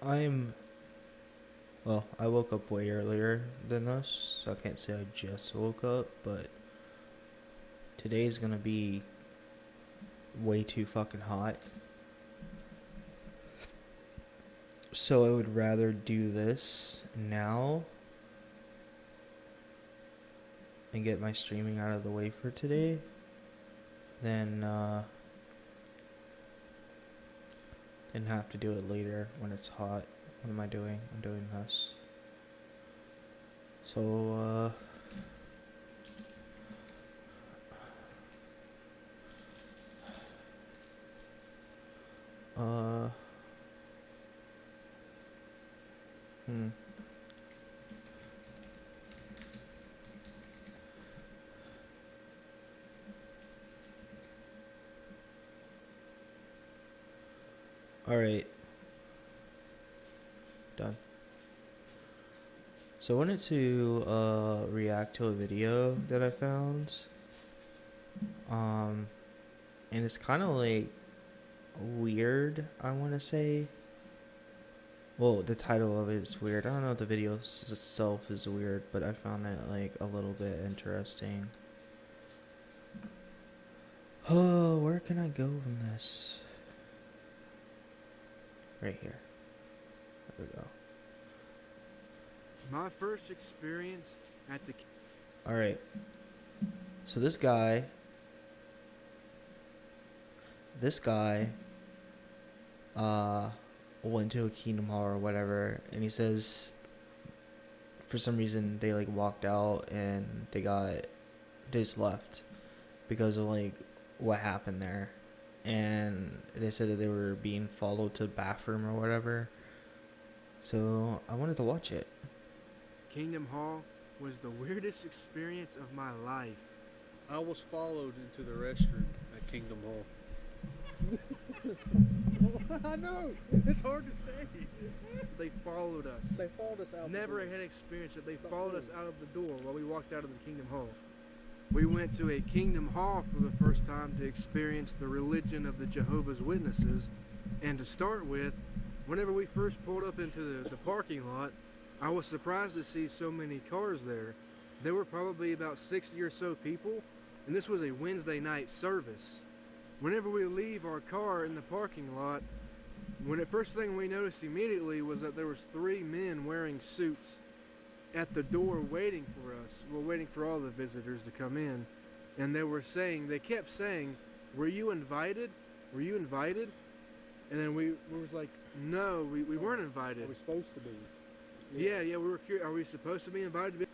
I'm well, I woke up way earlier than us, so I can't say I just woke up, but today's gonna be way too fucking hot. So I would rather do this now and get my streaming out of the way for today than have to do it later when it's hot. What am I doing? I'm doing this. So hmm. Alright. Done. So I wanted to react to a video that I found. And it's kind of like weird, I want to say. Well, the title of it is weird. I don't know if the video itself is weird, but I found it like a little bit interesting. Oh, where can I go from this? Right here. There we go. My first experience at the... Alright. So this guy went to a Kingdom Hall or whatever, and he says for some reason they like walked out and they just left because of like what happened there, and they said that they were being followed to the bathroom or whatever. So I wanted to watch it. Kingdom Hall was the weirdest experience of my life. I was followed into the restroom at Kingdom Hall. I know, it's hard to say. They followed us. They followed us out. Never had experienced it. They followed us out of the door while we walked out of the Kingdom Hall. We went to a Kingdom Hall for the first time to experience the religion of the Jehovah's Witnesses. And to start with, whenever we first pulled up into the parking lot, I was surprised to see so many cars there. There were probably about 60 or so people, and this was a Wednesday night service. Whenever we leave our car in the parking lot, the first thing we noticed immediately was that there was 3 men wearing suits at the door waiting for us. Well, waiting for all the visitors to come in. And they kept saying, "Were you invited? Were you invited?" And then we was like, "No, we weren't invited." Are we supposed to be? Yeah, we were curious. Are we supposed to be invited to be?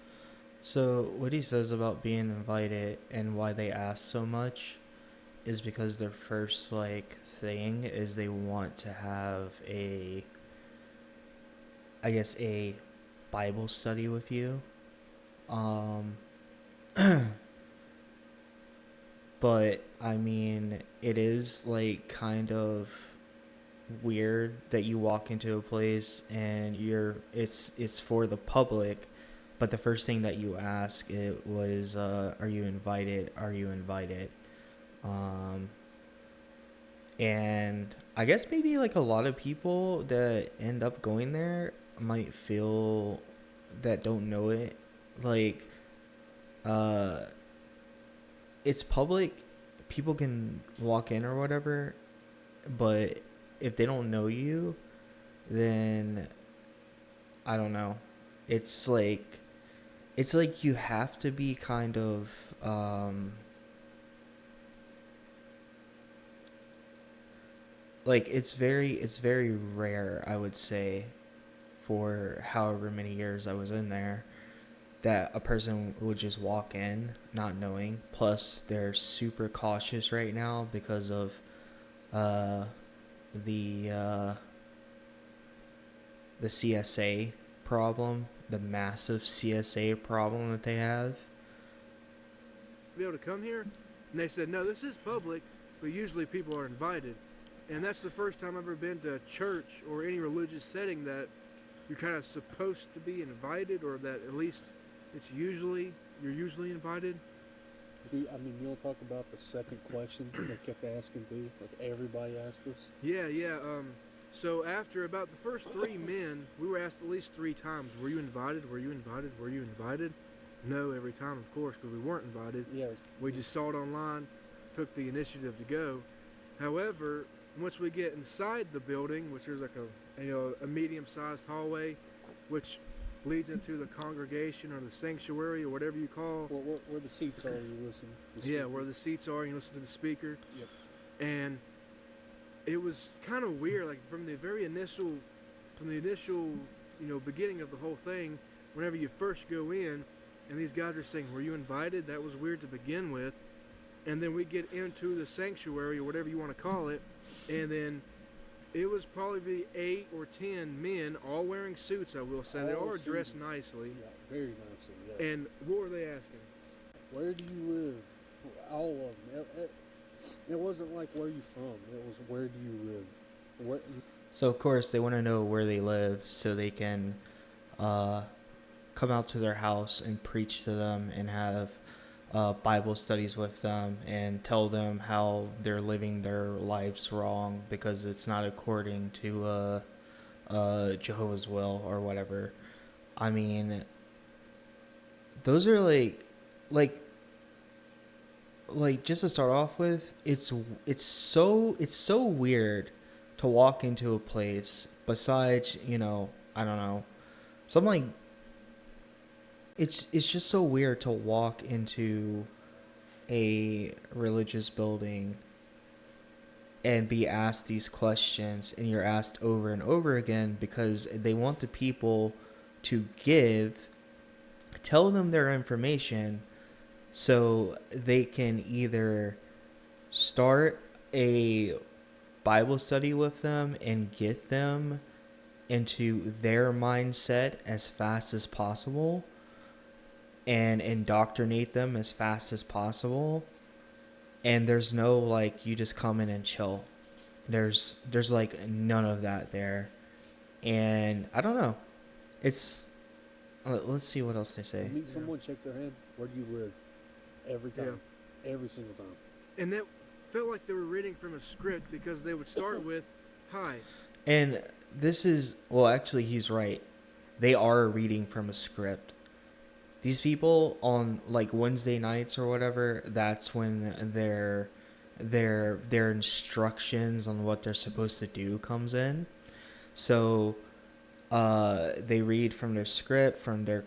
So what he says about being invited and why they ask so much is because their first like thing is they want to have a Bible study with you. But I mean, it is like kind of weird that you walk into a place and it's for the public, but the first thing that you ask it was are you invited, and I guess maybe like a lot of people that end up going there might feel that don't know it, like it's public, people can walk in or whatever, but if they don't know you, then I don't know. It's like you have to be kind of like it's very rare, I would say, for however many years I was in there, that a person would just walk in not knowing. Plus they're super cautious right now because of the CSA problem, the massive CSA problem that they have. Be able to come here? And they said, no, this is public, but usually people are invited. And that's the first time I've ever been to a church or any religious setting that you're kind of supposed to be invited, or that at least you're usually invited. I mean, you want to talk about the second question they kept asking too? Like everybody asked us. Yeah. So after about the first 3 men, we were asked at least 3 times, were you invited? Were you invited? Were you invited? No, every time, of course, because we weren't invited. Yeah. We just saw it online, took the initiative to go. However, once we get inside the building, which is like a medium-sized hallway, which leads into the congregation or the sanctuary or whatever you call. Well, where the seats are, you listen. Yeah, where the seats are, you listen to the speaker. Yep. And it was kind of weird, like from the initial, beginning of the whole thing. Whenever you first go in, and these guys are saying, "Were you invited?" That was weird to begin with. And then we get into the sanctuary or whatever you want to call it, and then it was probably 8 or 10 men, all wearing suits. I will say they are dressed nicely. Yeah, very nicely. Yeah. And what were they asking? Where do you live? All of them. It wasn't like where you from. It was where do you live? So of course they want to know where they live so they can come out to their house and preach to them and have Bible studies with them and tell them how they're living their lives wrong because it's not according to Jehovah's will or whatever. I mean, those are like just to start off with, it's so weird to walk into a place besides, I don't know, something like it's just so weird to walk into a religious building and be asked these questions, and you're asked over and over again because they want the people to tell them their information so they can either start a Bible study with them and get them into their mindset as fast as possible and indoctrinate them as fast as possible. And there's no you just come in and chill. There's none of that there. And I don't know. It's let's see what else they say. Meet someone, shake their hand. Where do you live? Every time. Yeah. Every single time. And that felt like they were reading from a script because they would start with, "Hi." And this is, actually he's right. They are reading from a script. These people on Wednesday nights or whatever, that's when their instructions on what they're supposed to do comes in. So they read from their script, from their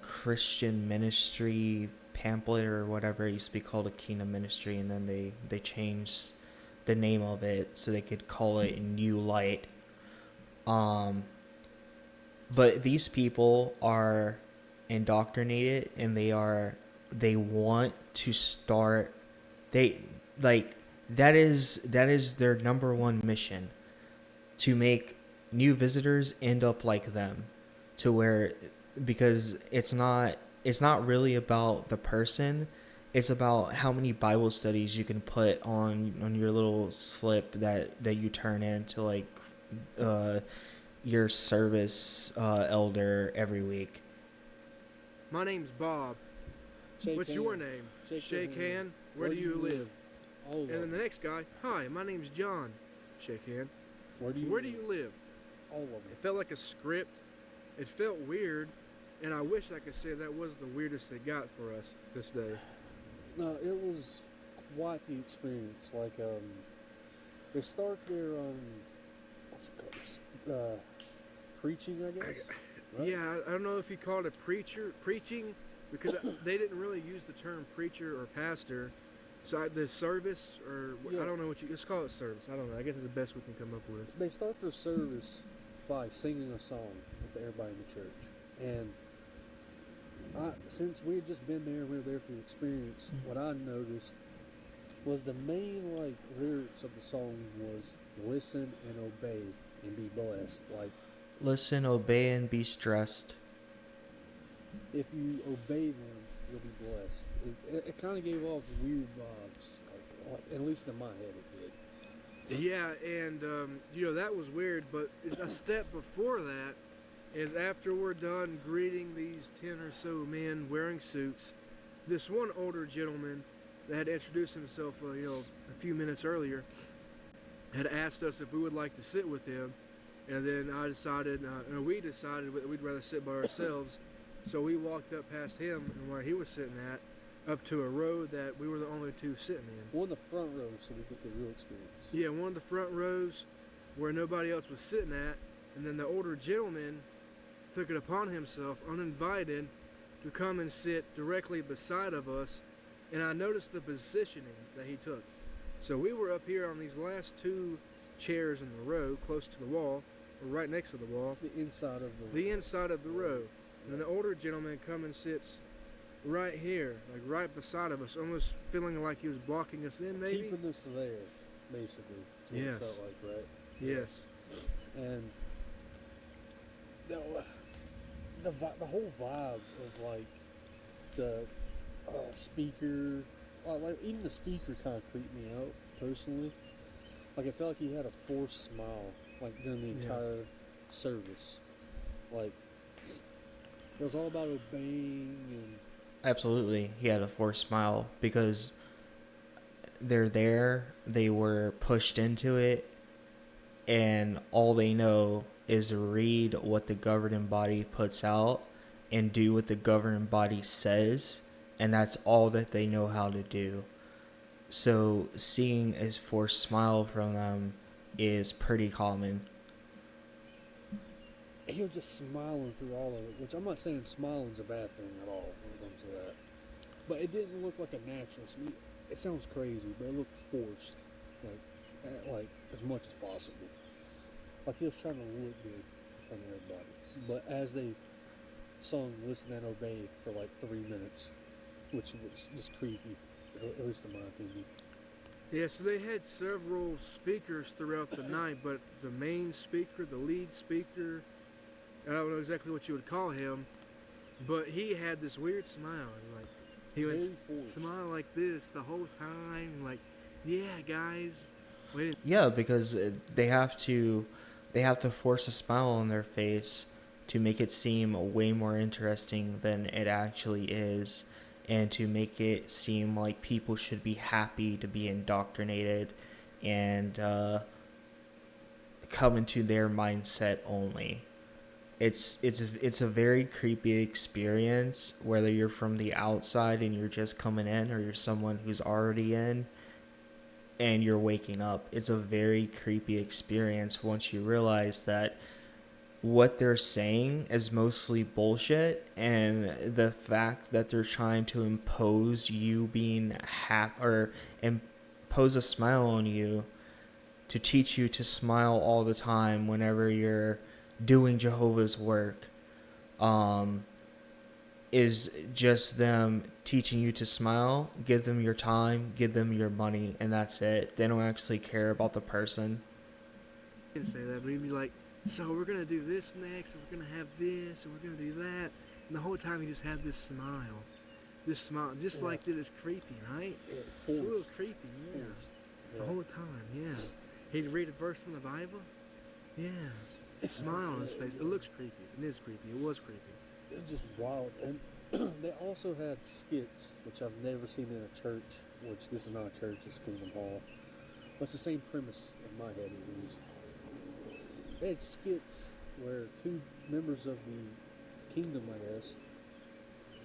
Christian ministry pamphlet or whatever. It used to be called a Kingdom Ministry, and then they changed the name of it so they could call it New Light. But these people are indoctrinated, and they want to start, that is their number one mission, to make new visitors end up like them, to where, because it's not really about the person, it's about how many Bible studies you can put on your little slip that you turn in to your service elder every week. "My name's Bob. What's your name?" Shake hand. Where do you live? And then the next guy, "Hi, my name's John." Shake hand. Where do you live? All of them. It felt like a script. It felt weird, and I wish I could say that was the weirdest they got for us this day. No, it was quite the experience. They start their what's it called? Preaching, I guess. Right? Yeah, I don't know if you call it preaching, because they didn't really use the term preacher or pastor. So the service, or I don't know let's call it service. I don't know. I guess it's the best we can come up with. They start their service by singing a song with everybody in the church, and since we had just been there, we were there for the experience. What I noticed was the main lyrics of the song was "Listen and obey and be blessed." Listen, obey, and be stressed. If you obey them you'll be blessed. It kind of gave off weird vibes, like at least in my head it did. Yeah, and that was weird. But a step before that is after we're done greeting these 10 or so men wearing suits, this one older gentleman that had introduced himself, a few minutes earlier, had asked us if we would like to sit with him, and then we decided we'd rather sit by ourselves, so we walked up past him and where he was sitting at, up to a row that we were the only two sitting in. One of the front rows, so we get the real experience. Yeah, one of the front rows where nobody else was sitting at, and then the older gentleman took it upon himself, uninvited, to come and sit directly beside of us, and I noticed the positioning that he took. So we were up here on these last two chairs in the row, close to the wall, or right next to the wall. The inside of the inside of the row. And then the older gentleman comes and sits right here, like right beside of us, almost feeling like he was blocking us in, maybe? keeping us there, basically. That's what Yes. it felt like, right? Yes. And the whole vibe of like the speaker, like even the speaker kind of creeped me out personally. Like I felt like he had a forced smile, like during the entire service. Like it was all about obeying and. Absolutely, he had a forced smile because they're there, they were pushed into it, and all they know is read what the governing body puts out and do what the governing body says, and that's all that they know how to do. So seeing a forced smile from them is pretty common. He was just smiling through all of it, which I'm not saying smiling's a bad thing at all when it comes to that. But it didn't look like a natural smile. It sounds crazy, but it looked forced, like as much as possible. Like he was trying to look good in front of everybody. But as they sung "Listen and Obey" for like 3 minutes, which was just creepy, at least in my opinion. Yeah, so they had several speakers throughout the night, but the main speaker, the lead speaker, I don't know exactly what you would call him, but he had this weird smile. Like he would smile like this the whole time, like, "Yeah, guys." Yeah, because they have to force a smile on their face to make it seem way more interesting than it actually is, and to make it seem like people should be happy to be indoctrinated and come into their mindset only. It's a very creepy experience, whether you're from the outside and you're just coming in, or you're someone who's already in and you're waking up. It's a very creepy experience once you realize that what they're saying is mostly bullshit, and the fact that they're trying to impose you being happy or impose a smile on you to teach you to smile all the time whenever you're doing Jehovah's work, is just them teaching you to smile, give them your time, give them your money, and that's it. They don't actually care about the person. He didn't say that, but he'd be like, "So we're gonna do this next, and we're gonna have this, and we're gonna do that," and the whole time he just had this smile, just like that. Is creepy, right? It's a little creepy, yeah. The whole time, yeah. He'd read a verse from the Bible, yeah. Smile on his face. It looks creepy. It is creepy. It was creepy. It was just wild. And they also had skits, which I've never seen in a church, which this is not a church, it's Kingdom Hall. But it's the same premise in my head, at least. They had skits where two members of the kingdom, I guess,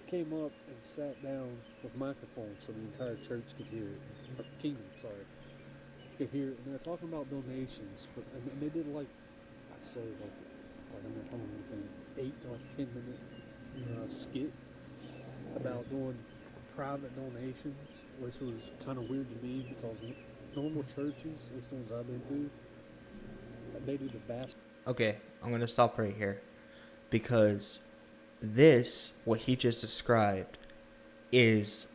came up and sat down with microphones so the entire church could hear it. Or kingdom, sorry. Could hear it. And they're talking about donations. And they did like, I'd say like I don't know, 8 to like 10 minute skit about doing private donations, which was kind of weird to me because normal churches, at least the ones I've been to, they do the best. Okay, I'm going to stop right here, because this, what he just described, is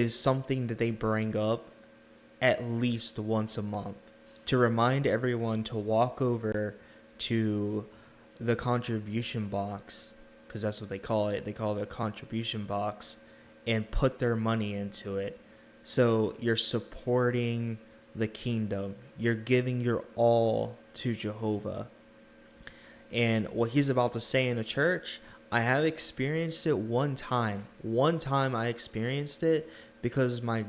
something that they bring up at least once a month to remind everyone to walk over to the contribution box, because that's what they call it. They call it a contribution box, and put their money into it. So you're supporting the kingdom. You're giving your all to Jehovah. And what he's about to say in a church, I have experienced it one time. One time I experienced it because my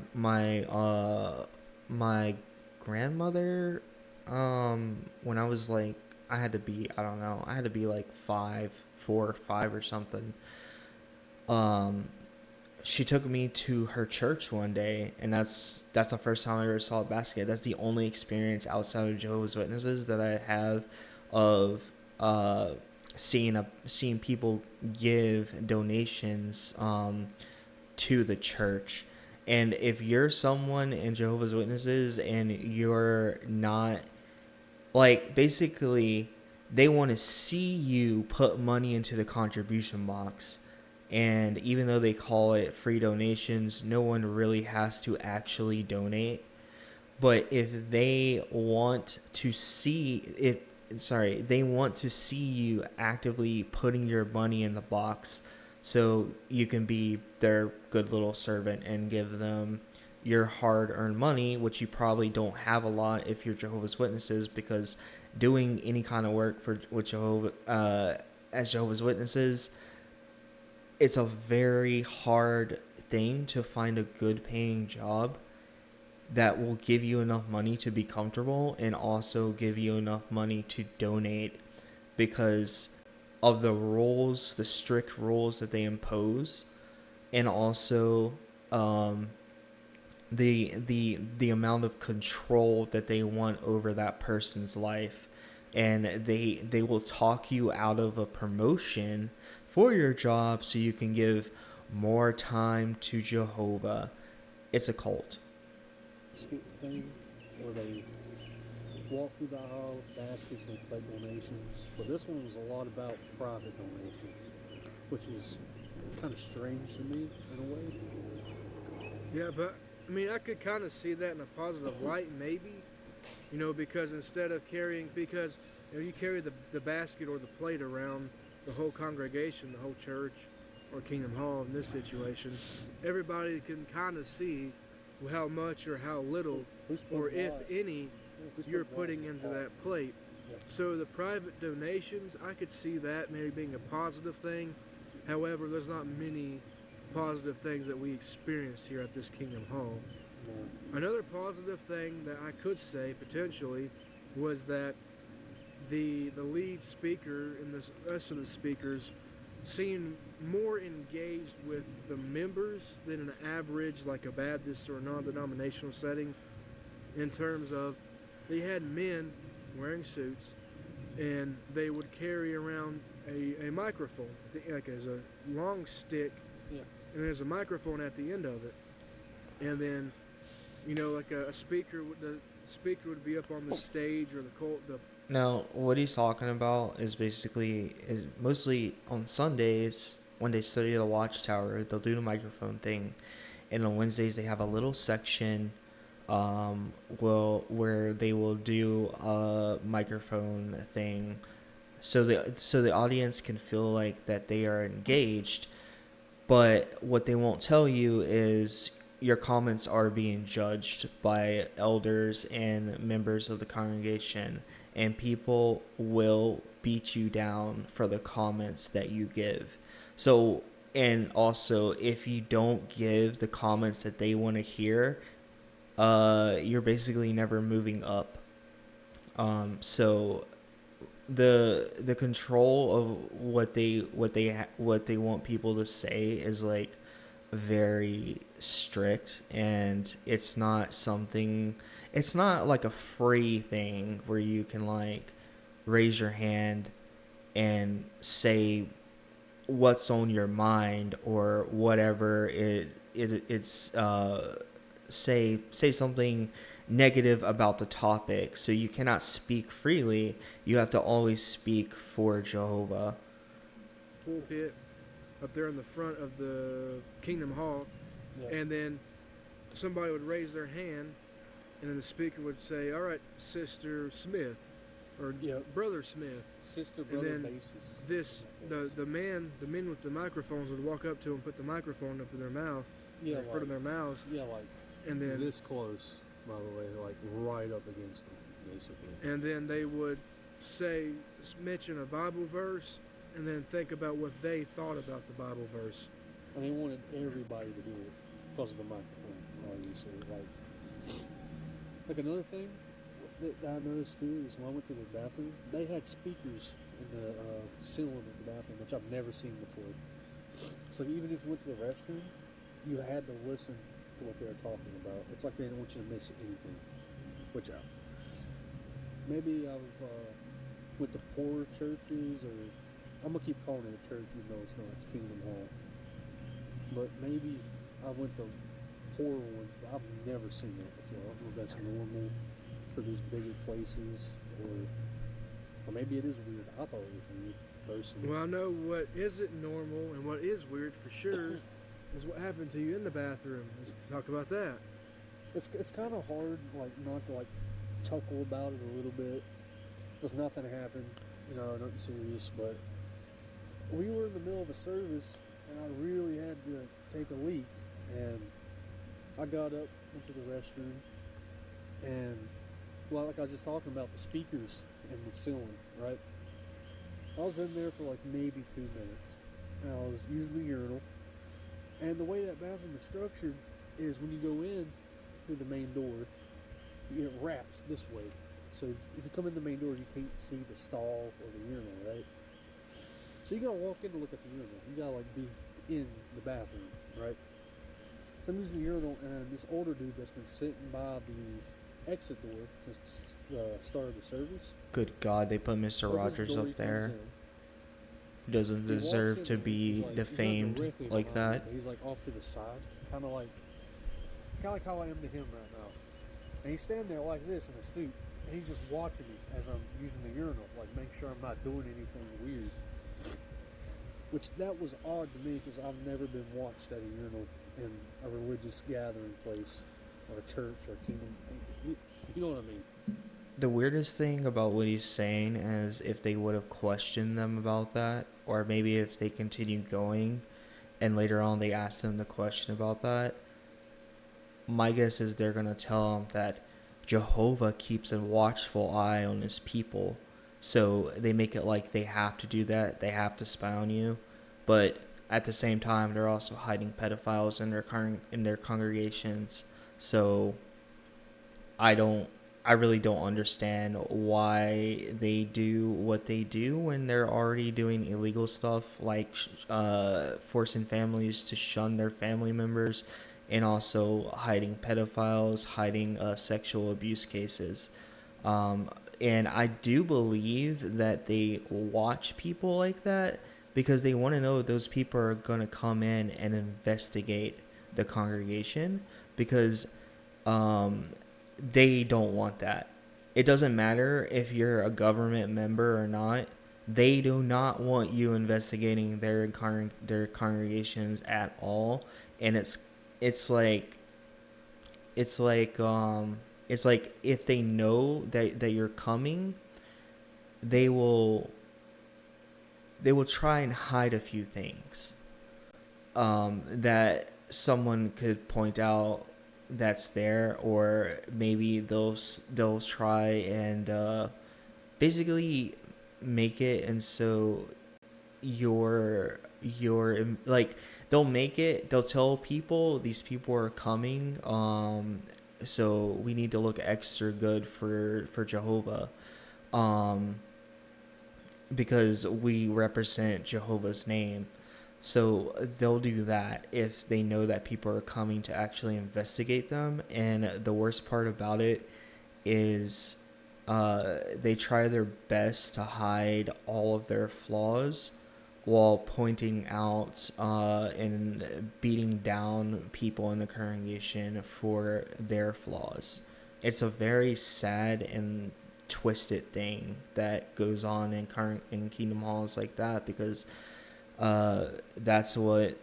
grandmother, when I was like, I had to be, I don't know, I had to be like 4 or 5 or something. Um, she took me to her church one day, and that's the first time I ever saw a basket. That's the only experience outside of Jehovah's Witnesses that I have of uh, seeing people give donations to the church. And if you're someone in Jehovah's Witnesses and you're not, like, basically they want to see you put money into the contribution box, and even though they call it free donations, no one really has to actually donate. But if they want to see it, sorry, they want to see you actively putting your money in the box so you can be their good little servant and give them your hard-earned money, which you probably don't have a lot if you're Jehovah's Witnesses, because doing any kind of work for with as Jehovah's Witnesses, it's a very hard thing to find a good paying job that will give you enough money to be comfortable and also give you enough money to donate, because of the rules, the strict rules that they impose, and also um, the amount of control that they want over that person's life. And they will talk you out of a promotion for your job so you can give more time to Jehovah. It's a cult. Skip thing where they walk through the aisle with baskets and collect donations. But this one was a lot about private donations, which was kind of strange to me in a way. Yeah, but I mean, I could kind of see that in a positive light, maybe. Because instead of because you carry the basket or the plate around the whole congregation, the whole church, or Kingdom Hall in this situation, everybody can kind of see how much or how little, or if any, you're putting into that plate. Yeah. So the private donations, I could see that maybe being a positive thing. However, there's not many positive things that we experienced here at this Kingdom Hall. Yeah. Another positive thing that I could say potentially was that the lead speaker and the rest of the speakers seemed more engaged with the members than an average, like a Baptist or a non-denominational setting, in terms of they had men wearing suits and they would carry around a microphone, like as a long stick, Yeah. and there's a microphone at the end of it. And then, like a speaker, the speaker would be up on the stage, or the Now, what he's talking about is mostly on Sundays when they study the Watchtower, they'll do the microphone thing, and on Wednesdays they have a little section, where they will do a microphone thing, so the audience can feel like that they are engaged. But what they won't tell you is your comments are being judged by elders and members of the congregation, and people will beat you down for the comments that you give. So, and also, if you don't give the comments that they want to hear, you're basically never moving up. So the control of what they want people to say is like very strict, and it's not like a free thing where you can like raise your hand and say what's on your mind or whatever it's say something negative about the topic. So you cannot speak freely. You have to always speak for Jehovah. pulpit up there in the front of the Kingdom Hall, Yeah. and then somebody would raise their hand, and then the speaker would say, "All right, Sister Smith," or Yeah. Brother Smith. Sister, And brother, then basis. this the men with the microphones would walk up to them, put the microphone up to their mouth, Yeah, in front of their mouths, yeah, like and then this close, by the way, like right up against them, basically. and then they would mention a Bible verse, and then think about what they thought about the Bible verse. And they wanted everybody to hear it because of the microphone, obviously. Like another thing that I noticed too is when I went to the bathroom, they had speakers in the ceiling of the bathroom, which I've never seen before. So even if you went to the restroom, you had to listen to what they were talking about. It's like they didn't want you to miss anything. Which maybe I've went to poorer churches, or I'm gonna keep calling it a church even though it's not. It's Kingdom Hall. But maybe I went to poorer ones, but I've never seen that before. I don't know if that's normal for these bigger places, or maybe it is weird. I thought it was weird, personally. Well, I know what isn't normal and what is weird for sure is what happened to you in the bathroom. Let's talk about that. It's kind of hard, like, not to, like, chuckle about it a little bit. Because nothing happened, nothing serious, but we were in the middle of a service, and I really had to take a leak, and I got up, went to the restroom, and, well, like I was just talking about, the speakers and the ceiling, right? I was in there for like maybe 2 minutes, and I was using the urinal, and the way that bathroom is structured is when you go in through the main door, it wraps this way. So if you come in the main door, you can't see the stall or the urinal, right? So you gotta walk in to look at the urinal. You gotta like be in the bathroom, right? So I'm using the urinal, and this older dude that's been sitting by the exit door since the start of the service. Good God, they put Mr. Rogers up there. Who doesn't deserve to be defamed like that. He's like off to the side, kind of like how I am to him right now. And he's standing there like this in a suit, and he's just watching me as I'm using the urinal, like make sure I'm not doing anything weird. Which that was odd to me because I've never been watched at a urinal in a religious gathering place or a church or a kingdom. You know what I mean? The weirdest thing about what he's saying is if they would have questioned them about that, or maybe if they continued going and later on they asked them the question about that, my guess is they're going to tell them that Jehovah keeps a watchful eye on his people. So they make it like they have to do that. They have to spy on you. But at the same time, they're also hiding pedophiles in their congregations. So I really don't understand why they do what they do when they're already doing illegal stuff like forcing families to shun their family members, and also hiding pedophiles, hiding sexual abuse cases. And I do believe that they watch people like that because they want to know if those people are going to come in and investigate the congregation, because they don't want that. It doesn't matter if you're a government member or not. They do not want you investigating their congregations at all. And it's like if they know that you're coming, they will try and hide a few things that someone could point out that's there, or maybe they'll try and basically make it, and so you're like they'll tell people these people are coming, so we need to look extra good for Jehovah, because we represent Jehovah's name. So they'll do that if they know that people are coming to actually investigate them. And the worst part about it is they try their best to hide all of their flaws while pointing out and beating down people in the congregation for their flaws. It's a very sad and twisted thing that goes on in Kingdom Halls like that, because that's what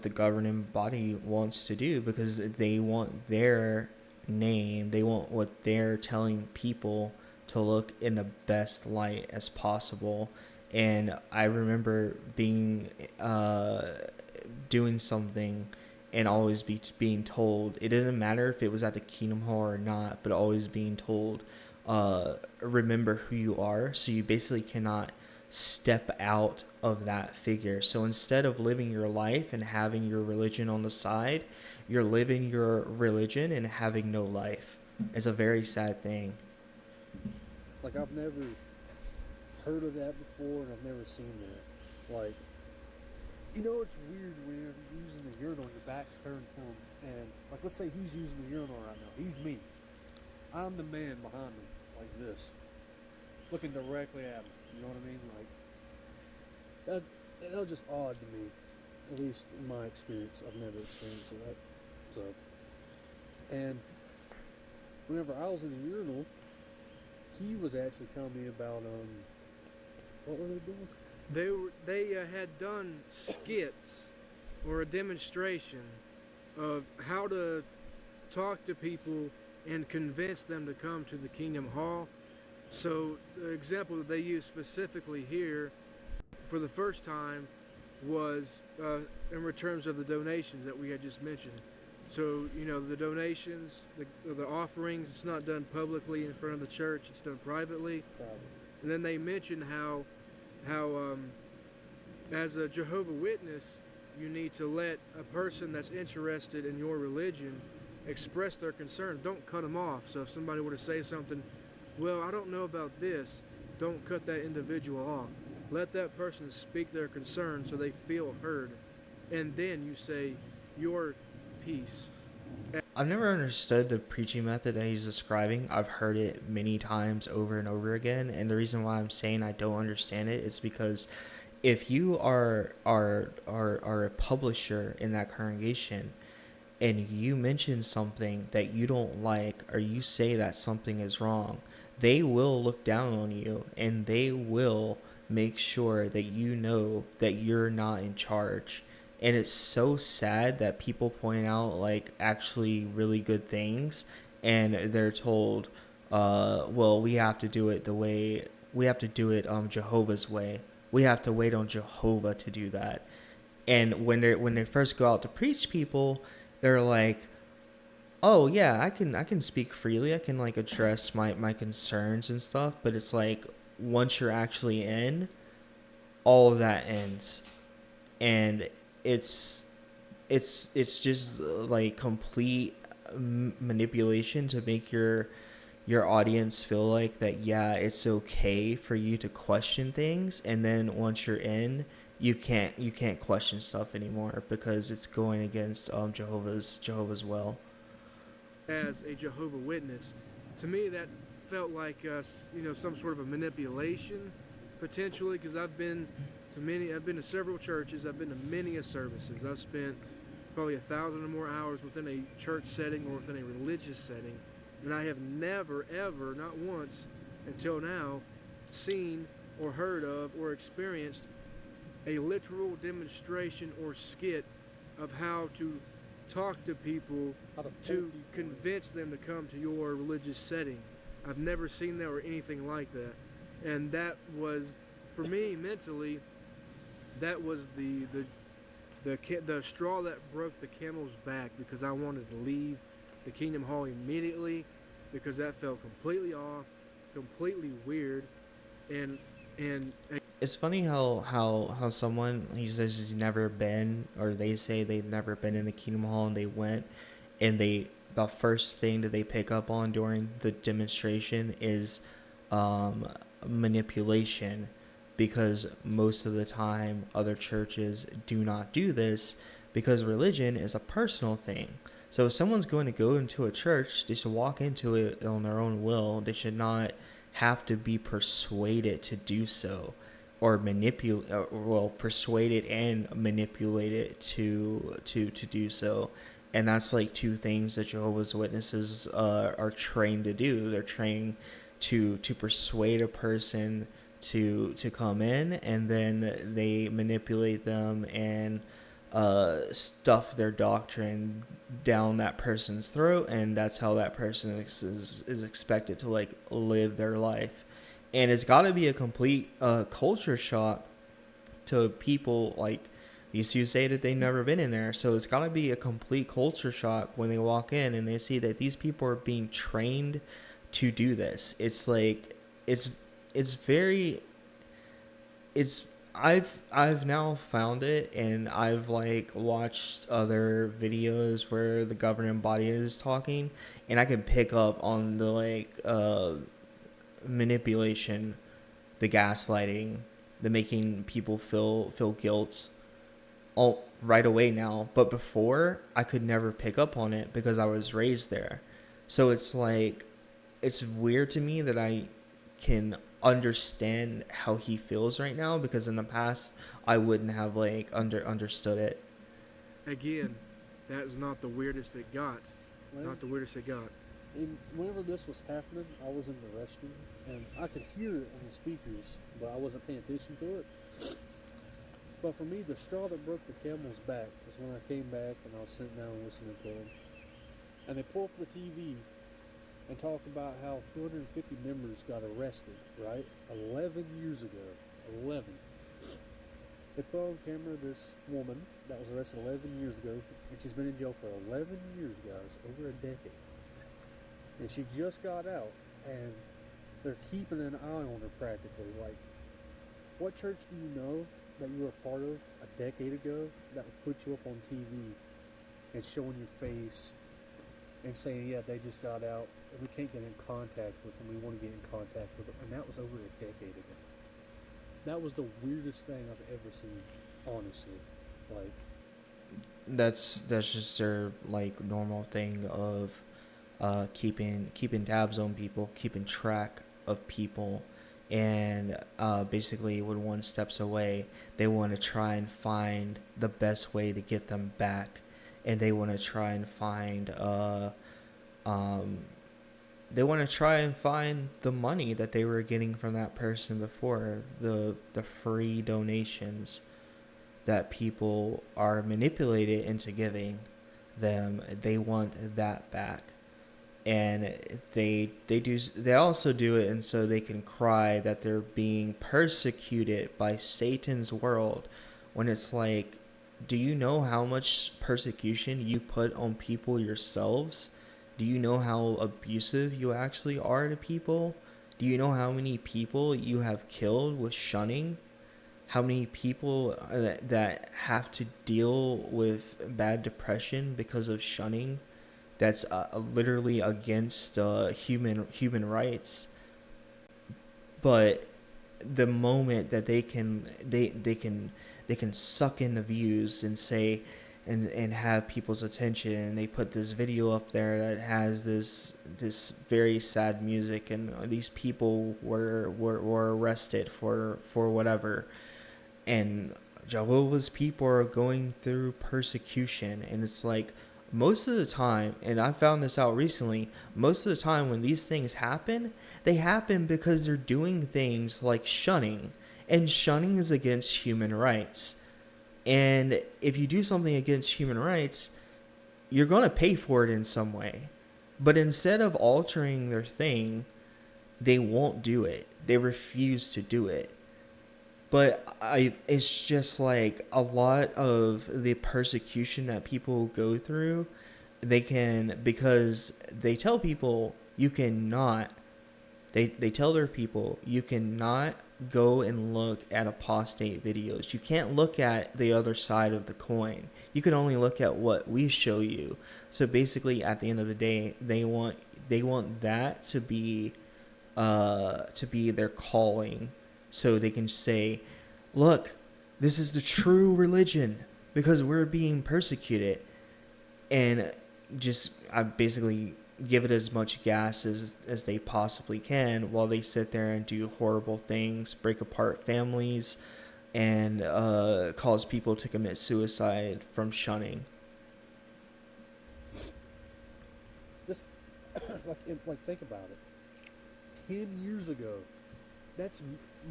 the governing body wants to do, because they want their name, they want what they're telling people to look in the best light as possible. And I remember being doing something and always being told, it doesn't matter if it was at the Kingdom Hall or not, but always being told, remember who you are. So you basically cannot step out of that figure. So instead of living your life and having your religion on the side, you're living your religion and having no life. It's a very sad thing. Like, I've never heard of that before, and I've never seen that. Like, it's weird when you're using the urinal, your back's turned to him, and, like, let's say he's using the urinal right now. He's me. I'm the man behind him, like this, looking directly at him. You know what I mean? Like, that was just odd to me, at least in my experience. I've never experienced that. So, and whenever I was in the urinal, he was actually telling me about what were they doing? They had done skits or a demonstration of how to talk to people and convince them to come to the Kingdom Hall. So the example that they used specifically here for the first time was in terms of the donations that we had just mentioned. So, the donations, the offerings, it's not done publicly in front of the church, it's done privately. And then they mentioned how as a Jehovah's Witness, you need to let a person that's interested in your religion express their concerns. Don't cut them off. So if somebody were to say something, well, I don't know about this, don't cut that individual off. Let that person speak their concerns so they feel heard. And then you say your piece. I've never understood the preaching method that he's describing. I've heard it many times over and over again, and the reason why I'm saying I don't understand it is because if you are a publisher in that congregation and you mention something that you don't like or you say that something is wrong, they will look down on you and they will make sure that you know that you're not in charge. And it's so sad that people point out like actually really good things and they're told, well, we have to do it Jehovah's way. We have to wait on Jehovah to do that. And when they first go out to preach people, they're like, oh yeah, I can speak freely. I can like address my concerns and stuff. But it's like once you're actually in, all of that ends, and it's just like complete manipulation to make your audience feel like that, yeah, it's okay for you to question things, and then once you're in, you can't question stuff anymore because it's going against Jehovah's will. As a Jehovah's Witness, to me that felt like some sort of a manipulation potentially, because I've been to several churches, I've been to many services, I've spent probably 1,000 or more hours within a church setting or within a religious setting, and I have never ever, not once until now, seen or heard of or experienced a literal demonstration or skit of how to talk to people to convince them to come to your religious setting. I've never seen that or anything like that. And that was, for me mentally, that was the straw that broke the camel's back, because I wanted to leave the Kingdom Hall immediately because that felt completely off, completely weird, and It's funny how someone, he says he's never been, or they say they've never been in the Kingdom Hall, and they went, and the first thing that they pick up on during the demonstration is manipulation, because most of the time other churches do not do this because religion is a personal thing. So if someone's going to go into a church, they should walk into it on their own will. They should not have to be persuaded to do so, or persuaded and manipulated to do so. And that's like two things that Jehovah's Witnesses are trained to do. They're trained to persuade a person to come in, and then they manipulate them and stuff their doctrine down that person's throat, and that's how that person is expected to like live their life. And it's got to be a complete culture shock to people like these who say that they've never been in there. So it's got to be a complete culture shock when they walk in and they see that these people are being trained to do this. It's like it's it's very it's I've now found it, and I've like watched other videos where the governing body is talking, and I can pick up on the like manipulation, the gaslighting, the making people feel guilt all right away now. But before, I could never pick up on it because I was raised there. So it's like it's weird to me that I can understand how he feels right now, because in the past I wouldn't have like understood it. Again, that is not the weirdest it got. Well, Not the weirdest it got. and whenever this was happening, I was in the restroom and I could hear it on the speakers, but I wasn't paying attention to it. But for me, the straw that broke the camel's back was when I came back and I was sitting down and listening to them. And they pull up the TV and talk about how 250 members got arrested, right? 11 years ago. 11. They put on camera this woman that was arrested 11 years ago, and she's been in jail for 11 years, guys, over a decade. And she just got out, and they're keeping an eye on her practically. Like, what church do you know that you were a part of a decade ago that would put you up on TV and showing your face and saying, yeah, they just got out and we can't get in contact with them, we want to get in contact with them? And that was over a decade ago. That was the weirdest thing I've ever seen, honestly. Like, That's just their like normal thing of keeping tabs on people, keeping track of people, and basically when one steps away, they want to try and find the best way to get them back, and they want to try and find um, the money that they were getting from that person before, the free donations that people are manipulated into giving them. They want that back, and they also do it, and so they can cry that they're being persecuted by Satan's world, when it's like, do you know how much persecution you put on people yourselves? Do you know how abusive you actually are to people? Do you know how many people you have killed with shunning? How many people that have to deal with bad depression because of shunning? That's literally against human rights. But the moment that they can suck in the views and say and have people's attention, and they put this video up there that has this very sad music, and these people were arrested for whatever, and Jehovah's people are going through persecution. And it's like, most of the time, and I found this out recently, most of the time when these things happen, they happen because they're doing things like shunning, and shunning is against human rights. And if you do something against human rights, you're going to pay for it in some way. But instead of altering their thing, they won't do it. They refuse to do it. But it's just like a lot of the persecution that people go through, because they tell people you cannot, they tell their people you cannot go and look at apostate videos. You can't look at the other side of the coin. You can only look at what we show you. So basically, at the end of the day, they want that to be their calling, so they can say, look, this is the true religion because we're being persecuted. And just I basically give it as much gas as they possibly can, while they sit there and do horrible things, break apart families, and cause people to commit suicide from shunning. just like think about it. 10 years ago, That's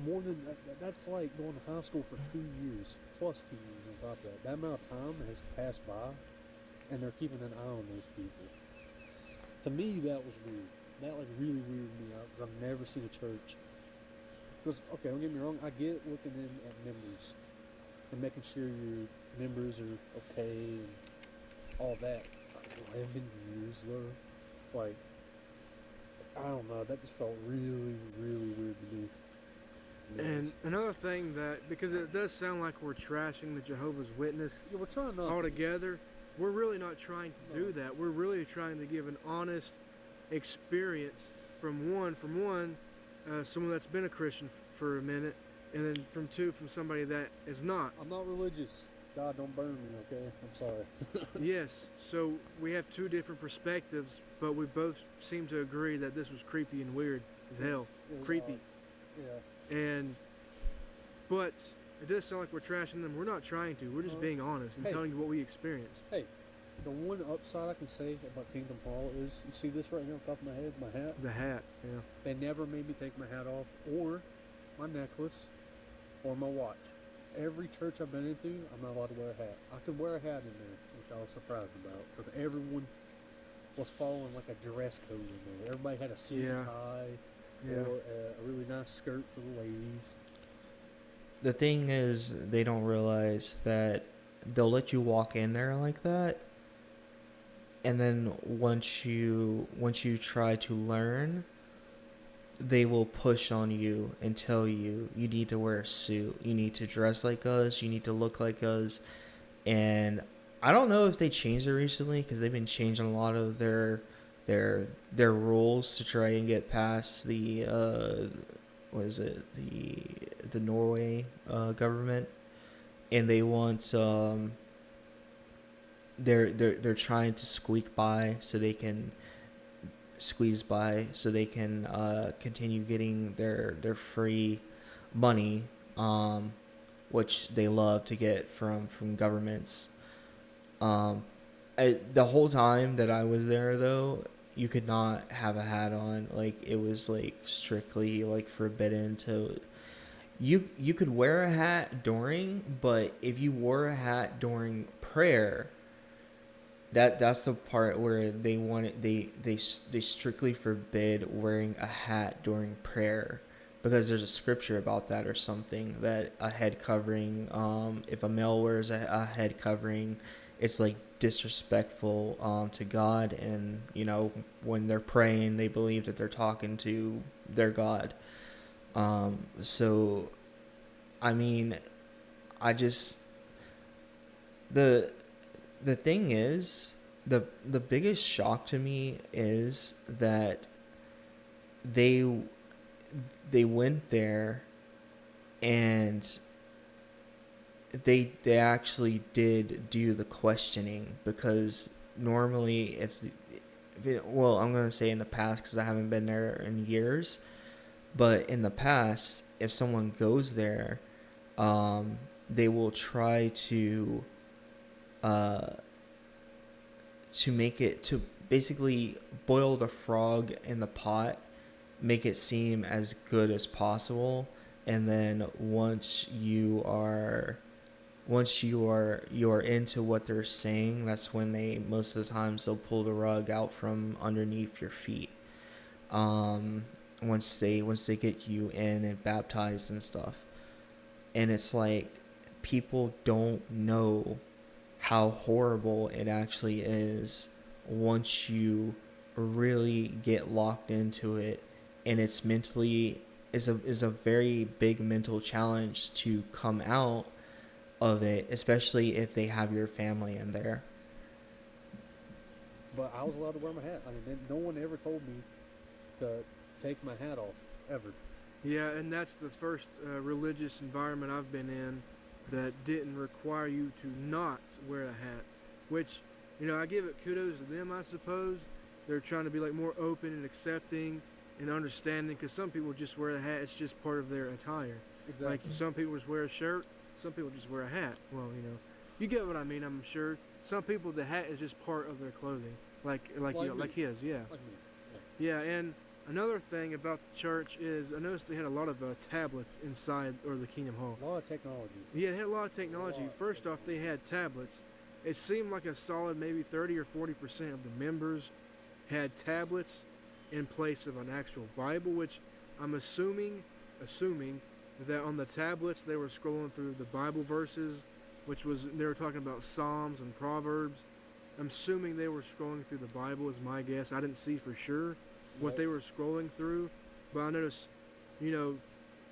more than that's like going to high school for 2 years plus 2 years on top of that. That amount of time has passed by, and they're keeping an eye on those people. To me, that was weird. That like really weirded me out because I've never seen a church. Because okay, don't get me wrong, I get looking in at members and making sure your members are okay and all that. 11 years though, like I don't know, that just felt really, really weird to me. And another thing that, because it does sound like we're trashing the Jehovah's Witness yeah, we're trying not altogether, we're really not trying to do that. We're really trying to give an honest experience from someone that's been a Christian for a minute, and then from somebody that is not. I'm not religious. God, don't burn me, okay? I'm sorry. Yes, so we have two different perspectives, but we both seem to agree that this was creepy and weird as hell. It was Creepy. odd. Yeah. But it does sound like we're trashing them. We're not trying to. We're just being honest and Hey. telling you what we experienced. Hey, the one upside I can say about Kingdom Hall is, you see this right here on top of my head, my hat? The hat, yeah. They never made me take my hat off, or my necklace, or my watch. Every church I've been into, I'm not allowed to wear a hat. I could wear a hat in there, which I was surprised about, because everyone was following like a dress code in there. Everybody had a suit and tie, or a really nice skirt for the ladies. The thing is, they don't realize that they'll let you walk in there like that, and then once you try to learn, they will push on you and tell you need to wear a suit, you need to dress like us, you need to look like us. And I don't know if they changed it recently, because they've been changing a lot of their rules to try and get past the what is it, the Norway government, and they want they're trying to squeeze by so they can continue getting their free money, which they love to get from governments. The whole time that I was there, though, you could not have a hat on. Like, it was like strictly like forbidden to. You could wear a hat during, but if you wore a hat during prayer, that's the part where they want it. They strictly forbid wearing a hat during prayer, because there's a scripture about that or something, that a head covering, if a male wears a head covering, it's like disrespectful to God, and when they're praying, they believe that they're talking to their God. So I mean, I just the thing is, the biggest shock to me is that they went there, and they actually did do the questioning, because normally I'm going to say in the past, because I haven't been there in years, but in the past, if someone goes there, they will try to make it, to basically boil the frog in the pot, make it seem as good as possible, and then once you are into what they're saying, that's when most of the times they'll pull the rug out from underneath your feet. Once they get you in and baptized and stuff, and it's like, people don't know how horrible it actually is once you really get locked into it, and it's mentally is a very big mental challenge to come out of it, especially if they have your family in there. But I was allowed to wear my hat. I mean, no one ever told me to take my hat off, ever. Yeah, and that's the first religious environment I've been in that didn't require you to not wear a hat, which, I give it kudos to them, I suppose. They're trying to be like more open and accepting and understanding, because some people just wear a hat, it's just part of their attire. Exactly. Like, some people just wear a shirt, some people just wear a hat. Well, you get what I mean, I'm sure. Some people, the hat is just part of their clothing, like his, yeah. Like me. Yeah, and Another thing about the church is I noticed they had a lot of tablets inside or the Kingdom Hall. A lot of technology. Yeah, they had a lot of technology. lot of First off, they had tablets. It seemed like a solid maybe 30 or 40% of the members had tablets in place of an actual Bible, which I'm assuming that on the tablets they were scrolling through the Bible verses, which was they were talking about Psalms and Proverbs. I'm assuming they were scrolling through the Bible is my guess. I didn't see for sure what Yep. they were scrolling through, but I noticed, you know,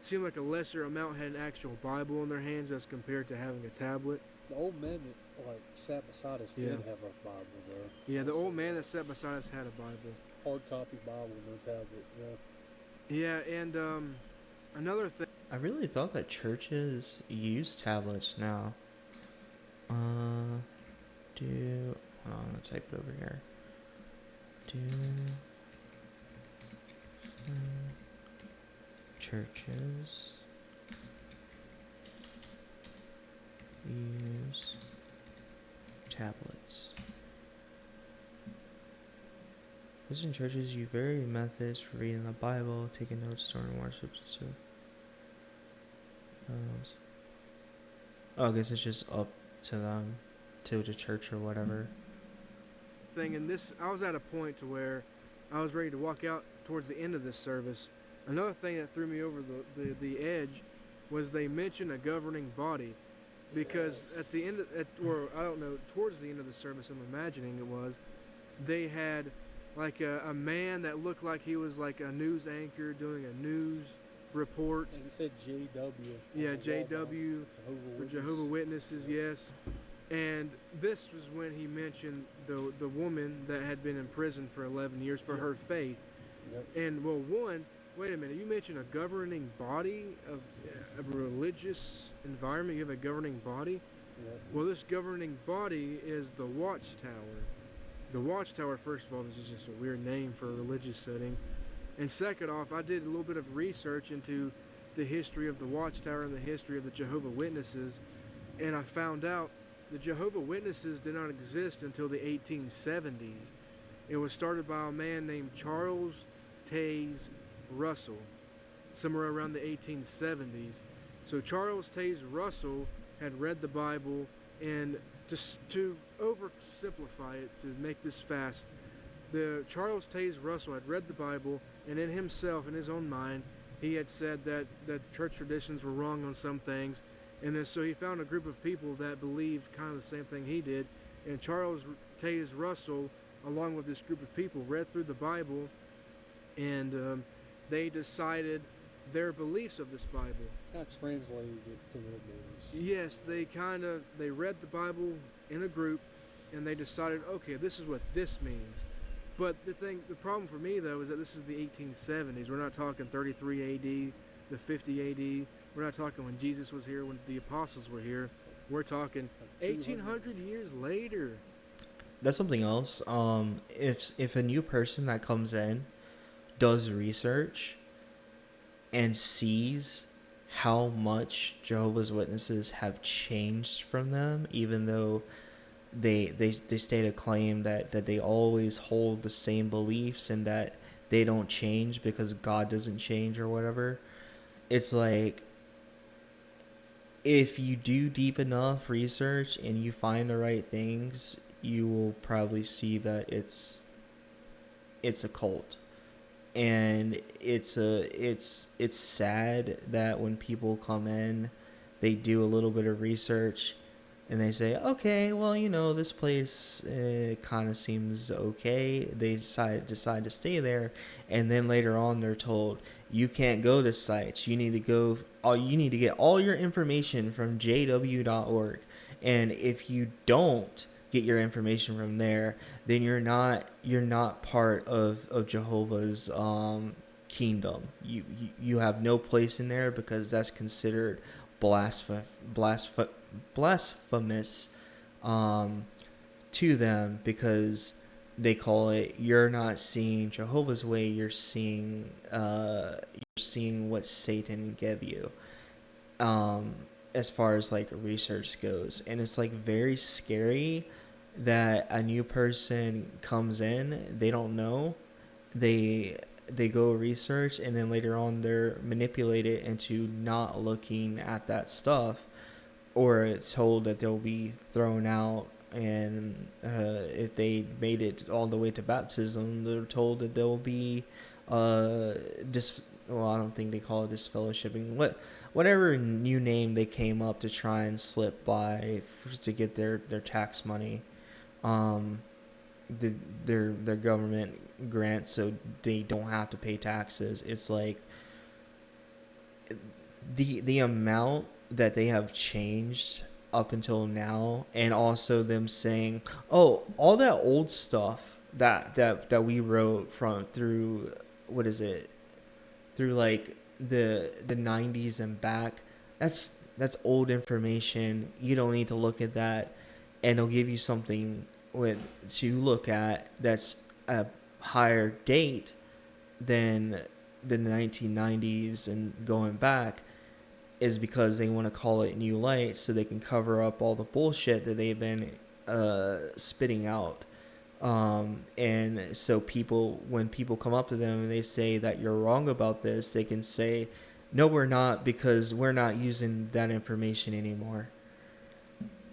seemed like a lesser amount had an actual Bible in their hands as compared to having a tablet. The old man that like sat beside us Yeah. did have a Bible there. Yeah, the Also, old man that sat beside us had a Bible. hard copy Bible, no tablet. Yeah. Yeah, and another thing. I really thought that churches use tablets now. Do hold on, I'm gonna type it over here. Do churches use tablets? Christian churches use various methods for reading the Bible, taking notes during worship, and so. I guess it's just up to them, to the church or whatever. Thing and this I was at a point to where I was ready to walk out towards the end of this service. Another thing that threw me over the edge was they mentioned a governing body, because at the end or I don't know, towards the end of the service I'm imagining it was, they had like a man that looked like he was like a news anchor doing a news report. And he said JW. Yeah, JW for Jehovah Witnesses, yes. And this was when he mentioned the woman that had been in prison for 11 years for her faith. Yep. And well, wait a minute, you mentioned a governing body of a religious environment. You have a governing body. Yep. Well, this governing body is the Watchtower. The Watchtower, first of all, is just a weird name for a religious setting. And second off, I did a little bit of research into the history of the Watchtower and the history of the Jehovah Witnesses, and I found out the Jehovah Witnesses did not exist until the 1870s. It was started by a man named Charles Taze Russell, somewhere around the 1870s. So Charles Taze Russell had read the Bible, and just to oversimplify it, to make this fast, the Charles Taze Russell had read the Bible, and in himself, in his own mind, he had said that church traditions were wrong on some things, and then so he found a group of people that believed kind of the same thing he did, and Charles Taze Russell, along with this group of people, read through the Bible, and they decided their beliefs of this Bible. Kind of translated it to what it means. Yes, they read the Bible in a group, and they decided, okay, this is what this means. But the problem for me though is that this is the 1870s. We're not talking 33 AD, the 50 AD. We're not talking when Jesus was here, when the apostles were here. We're talking 1800 years later. That's something else. If a new person that comes in does research and sees how much Jehovah's Witnesses have changed from them, even though they state a claim that they always hold the same beliefs and that they don't change because God doesn't change or whatever. It's like, if you do deep enough research and you find the right things, you will probably see that it's a cult. And it's sad that when people come in, they do a little bit of research and they say, okay, well, this place kind of seems okay. They decide to stay there, and then later on they're told, you can't go to sites. You need to get all your information from jw.org. And if you don't get your information from there, then you're not part of Jehovah's kingdom. You have no place in there because that's considered blasphemous to them, because they call it, you're not seeing Jehovah's way, you're seeing what Satan gave you, as far as like research goes. And it's like very scary that a new person comes in, they don't know, they they go research, and then later on they're manipulated into not looking at that stuff, or it's told that they'll be thrown out. And if they made it all the way to baptism, they're told that they'll be well, I don't think they call it disfellowshipping. Whatever new name they came up to try and slip by to get their tax money, um, their government grants, so they don't have to pay taxes. It's like the amount that they have changed up until now, and also them saying, oh, all that old stuff that we wrote from through, what is it, through like the 90s and back, that's old information. You don't need to look at that. And they'll give you something to look at that's a higher date than the 1990s and going back, is because they want to call it new light so they can cover up all the bullshit that they've been spitting out. And so when people come up to them and they say that you're wrong about this, they can say, no, we're not, because we're not using that information anymore.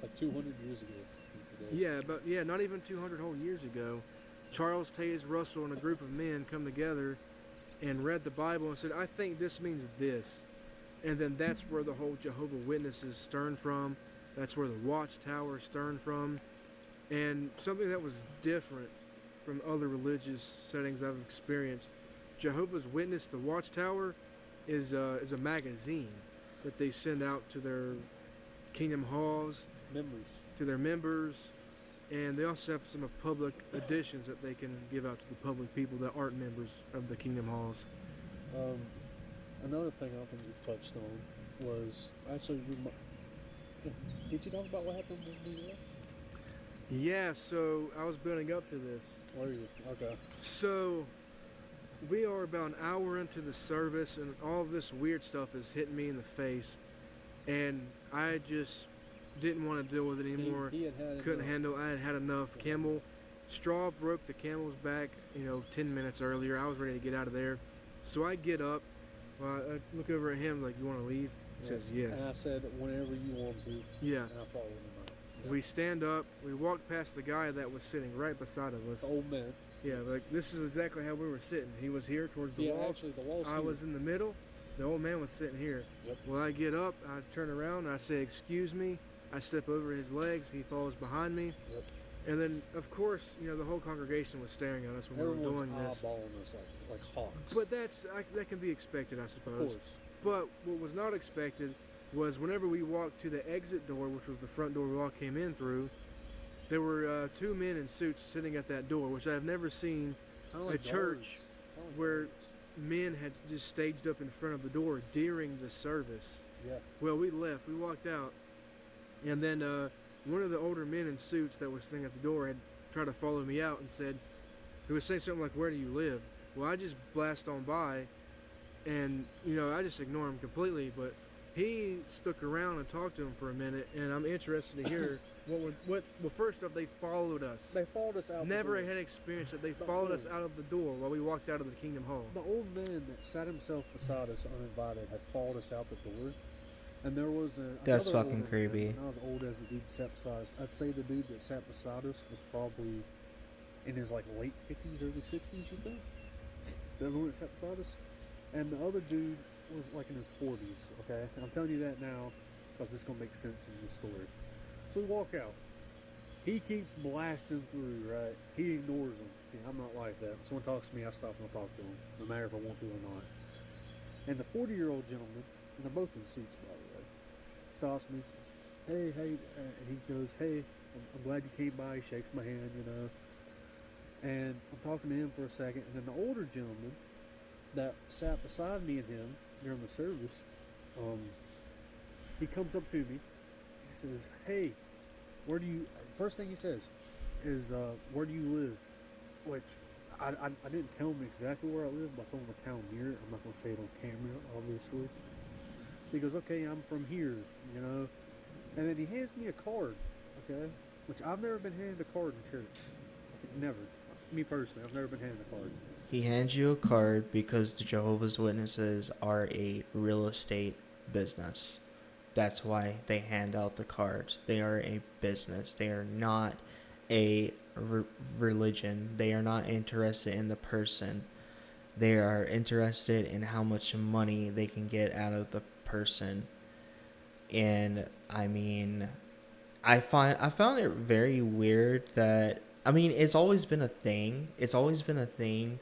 Like 200 years ago. Yeah, but not even 200 whole years ago, Charles Taze Russell and a group of men come together and read the Bible and said, I think this means this. And then that's where the whole Jehovah's Witnesses stem from. That's where the Watchtower stem from. And something that was different from other religious settings I've experienced, Jehovah's Witness, the Watchtower, is a magazine that they send out to their Kingdom Halls, to their members, and they also have some public editions that they can give out to the public people that aren't members of the Kingdom Halls. Another thing I don't think we've touched on was actually, did you talk about what happened when we left? Yeah, so I was building up to this. Where are you? Okay. So we are about an hour into the service, and all of this weird stuff is hitting me in the face, and I just didn't want to deal with it anymore. He had Couldn't enough. handle. I had had enough. Straw broke the camel's back, 10 minutes earlier. I was ready to get out of there. So I get up. I look over at him like, you want to leave? He says, yes. And I said, whenever you want to. Yeah. And I followed him out. Yeah. We stand up. We walk past the guy that was sitting right beside of us. The old man. Yeah, like this is exactly how we were sitting. He was here towards the wall. Actually, the wall's I here. was in the middle. The old man was sitting here. Yep. Well, I get up. I turn around. I say, excuse me. I step over his legs. He follows behind me. Yep. And then, of course, the whole congregation was staring at us when we were doing this. Eyeballing us like hawks. But that can be expected, I suppose. Of course. But what was not expected was whenever we walked to the exit door, which was the front door we all came in through, there were two men in suits sitting at that door, which I have never seen Like a church guards. where Guards. men had just staged up in front of the door during the service. Yeah. Well, we left. We walked out. And then one of the older men in suits that was sitting at the door had tried to follow me out and said, he was saying something like, where do you live? Well, I just blast on by, and, I just ignore him completely. But he stuck around and talked to him for a minute, and I'm interested to hear well, first off, they followed us. They followed us out. Never the door. had experienced it. They followed us out of the door while we walked out of the Kingdom Hall. The old man that sat himself beside us uninvited had followed us out the door. And there was That's another fucking older creepy. Man, not as old as the dude sat beside us. I'd say the dude that sat beside us was probably in his late 50s, early 60s, you think? The one that sat beside us. And the other dude was in his 40s, okay? And I'm telling you that now because it's going to make sense in the story. So we walk out. He keeps blasting through, right? He ignores them. See, I'm not like that. When someone talks to me, I stop and I talk to them, no matter if I want to or not. And the 40-year-old gentleman, and they're both in suits, by the way, stops me and says, hey, and he goes, hey, I'm glad you came by. He shakes my hand, And I'm talking to him for a second, and then the older gentleman that sat beside me and him during the service, he comes up to me. He says, hey, first thing he says is, where do you live? Which, I didn't tell him exactly where I live, but I told him the town near it. I'm not going to say it on camera, obviously. He goes, okay, I'm from here, And then he hands me a card, okay? Which I've never been handed a card in church. Never. Me personally, I've never been handed a card. He hands you a card because the Jehovah's Witnesses are a real estate business. That's why they hand out the cards. They are a business. They are not a religion. They are not interested in the person. They are interested in how much money they can get out of the person. And I mean, I found it very weird that, I mean, it's always been a thing. It's always been a thing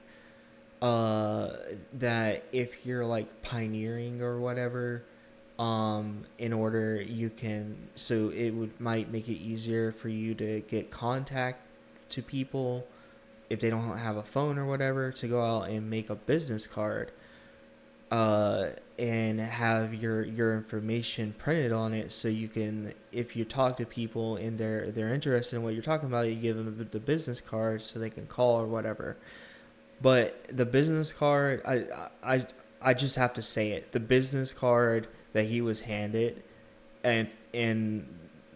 uh that if you're like pioneering or whatever, in order you can, so it would might make it easier for you to get contact to people if they don't have a phone or whatever, to go out and make a business card uh and have your information printed on it, so you can, if you talk to people and they're interested in what you're talking about, you give them the business card so they can call or whatever. But the business card, I just have to say it. The business card that he was handed, and in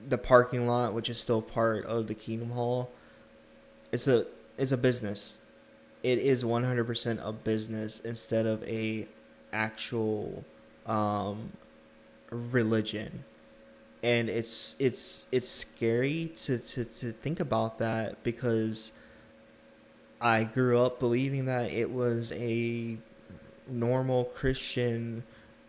the parking lot, which is still part of the Kingdom Hall, it's a it's a business. It is 100% a business instead of a actual um, religion. And it's scary to think about that, because I grew up believing that it was a normal Christian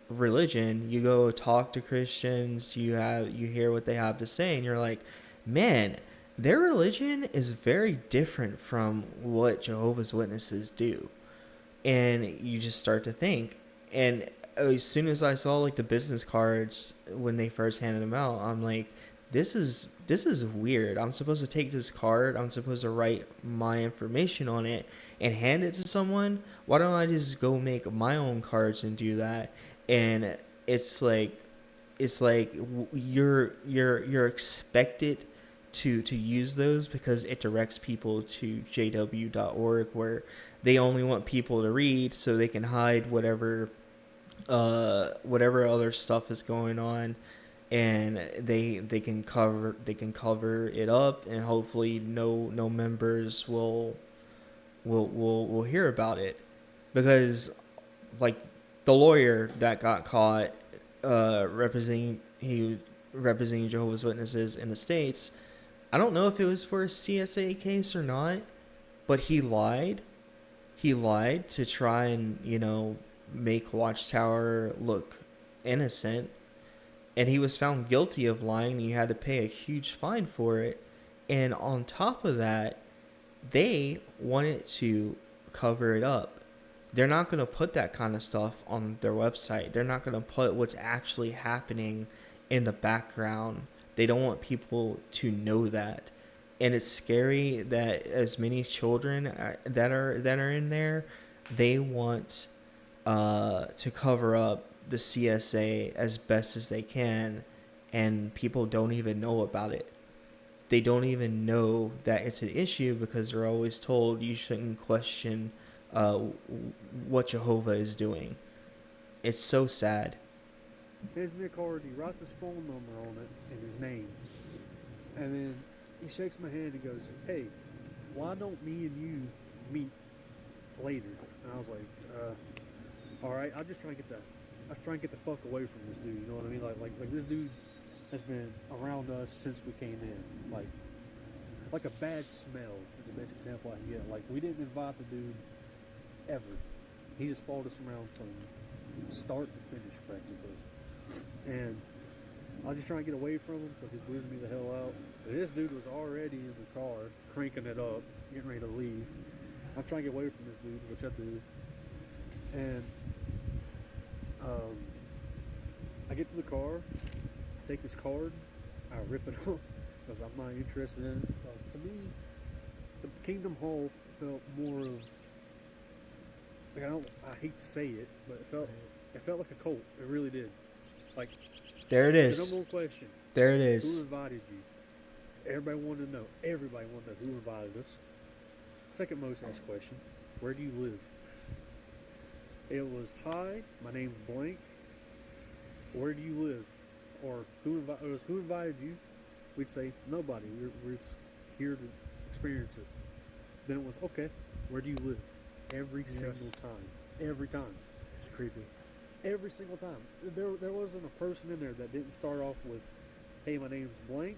religion. You go talk to Christians, you hear what they have to say, and you're like, man, their religion is very different from what Jehovah's Witnesses do. And you just start to think. And as soon as I saw like the business cards when they first handed them out, I'm like, this is weird. I'm supposed to take this card, I'm supposed to write my information on it and hand it to someone. Why don't I just go make my own cards and do that? And it's like you're expected to use those because it directs people to jw.org, where they only want people to read so they can hide whatever other stuff is going on, and they can cover it up, and hopefully no members will hear about it. Because like the lawyer that got caught representing Jehovah's Witnesses in the States, I don't know if it was for a CSA case or not, but he lied. He lied to try and, make Watchtower look innocent. And he was found guilty of lying, and he had to pay a huge fine for it. And on top of that, they wanted to cover it up. They're not going to put that kind of stuff on their website. They're not going to put what's actually happening in the background. They don't want people to know that. And it's scary that as many children that are in there, they want to cover up the CSA as best as they can, and people don't even know about it. They don't even know that it's an issue because they're always told you shouldn't question what Jehovah is doing. It's so sad. Hands me a card. He writes his phone number on it and his name, and then he shakes my hand and goes, "Hey, why don't me and you meet later?" And I was like, "All right, I'm just trying to get the fuck away from this dude." You know what I mean? Like this dude has been around us since we came in. Like a bad smell is the best example I can get. Like, we didn't invite the dude ever. He just followed us around from start to finish practically. And I was just trying to get away from him because he's weirding me the hell out. But this dude was already in the car, cranking it up, getting ready to leave. I'm trying to get away from this dude, which I do. And I get to the car, take his card, I rip it off because I'm not interested in it. Because to me, the Kingdom Hall felt more of, like, I hate to say it, but it felt like a cult. It really did. Like, There it the is. number one question: There it who is. invited you? Everybody wanted to know. Everybody wanted to know who invited us. Second most asked question: where do you live? It was, "Hi, my name's blank. Where do you live?" Or who invited you? We'd say nobody. We're just here to experience it. Then it was, "Okay, where do you live?" every Yes. single time. Every time. It's creepy. Every single time. There wasn't a person in there that didn't start off with, "Hey, my name's blank.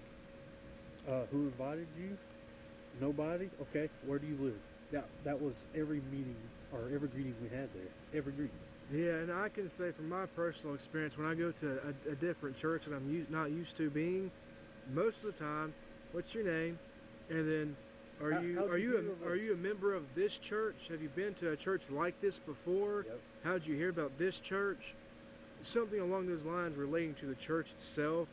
Who invited you? Nobody. Okay, where do you live?" That was every meeting or every greeting we had there. Every greeting. Yeah, and I can say from my personal experience, when I go to a different church that I'm not used to being, most of the time, what's your name? And then, are How'd you hear of are us? you a member of this church? Have you been to a church like this before? Yep. How'd you hear about this church? Something along those lines relating to the church itself,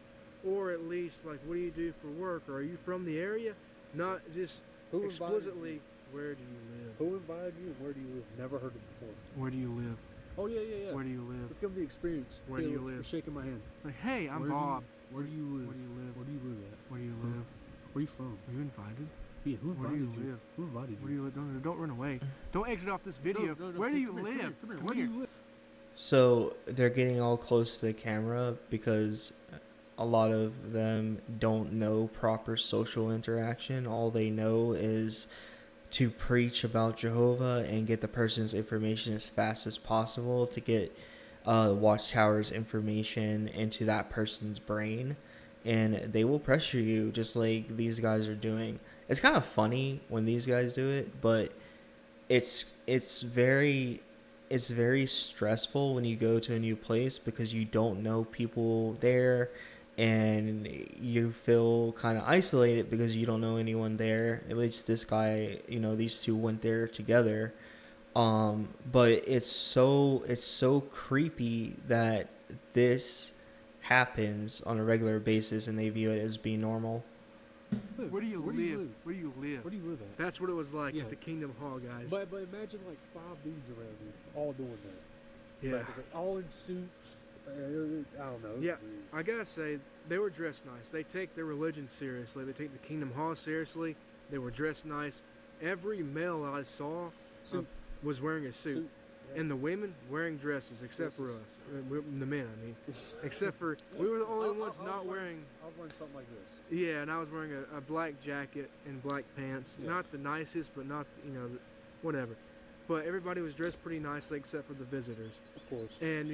or at least like, what do you do for work? Or are you from the area? Not just Who invited explicitly, you? where do you live? Who invited you and where do you live? Never heard it before. Where do you live? Oh yeah. Where do you live? Let's give them the experience. Where do you You're live? shaking my hand. Like, hey, I'm Where do you- Bob. Where do you live? Where do you live? Where do you live at? Where do you Huh? live? Where you from? Are you invited? Yeah, who Where do invited you you? live? Who invited Where do you live? Don't run away. Don't exit off this No, video. no, Where do you come here, live? Come here. Come Where do here. you live? So they're getting all close to the camera because a lot of them don't know proper social interaction. All they know is to preach about Jehovah and get the person's information as fast as possible to get Watchtower's information into that person's brain. And they will pressure you just like these guys are doing. It's kind of funny when these guys do it, but it's very stressful when you go to a new place because you don't know people there and you feel kind of isolated because you don't know anyone there. At least this guy, these two went there together. But it's so creepy that this happens on a regular basis and they view it as being normal. Where do you Where live? do you live? Where do you live? Where do you live at? That's what it was like Yeah. at the Kingdom Hall, guys. But imagine like 5 dudes around you, all doing that. yeah. Like, all in suits. I don't know. Yeah. I gotta say, they were dressed nice. They take their religion seriously. They take the Kingdom Hall seriously. They were dressed nice. Every male I saw Suit. was wearing a suit. Suit. Yeah. And the women wearing dresses, except for us. The men, I mean. Except for, we were the only ones not wearing... I was wearing something like this. Yeah, and I was wearing a black jacket and black pants. Yeah. Not the nicest, but not, whatever. But everybody was dressed pretty nicely except for the visitors. Of course. And,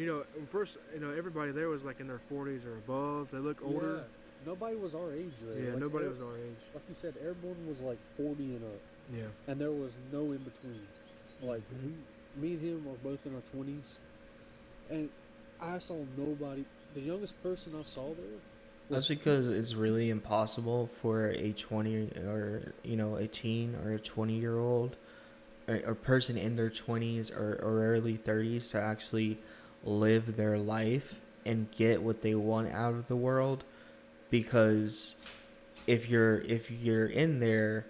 first, everybody there was like in their 40s or above. They look older. Yeah. Nobody was our age there. Yeah, Like, nobody was our age. Like you said, everyone was like 40 and up. Yeah. And there was no in between. Like, me and him are both in our 20s. And I saw nobody. The youngest person I saw there That's because it's really impossible for a 20 or a teen or a 20-year-old or a person in their 20s or early 30s to actually live their life and get what they want out of the world, because if you're in there,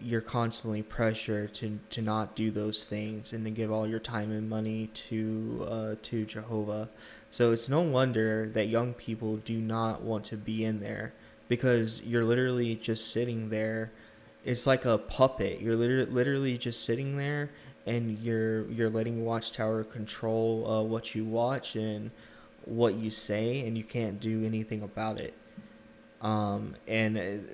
you're constantly pressured to not do those things and to give all your time and money to Jehovah. So it's no wonder that young people do not want to be in there, because you're literally just sitting there. It's like a puppet. You're literally just sitting there, and you're letting Watchtower control what you watch and what you say, and you can't do anything about it. And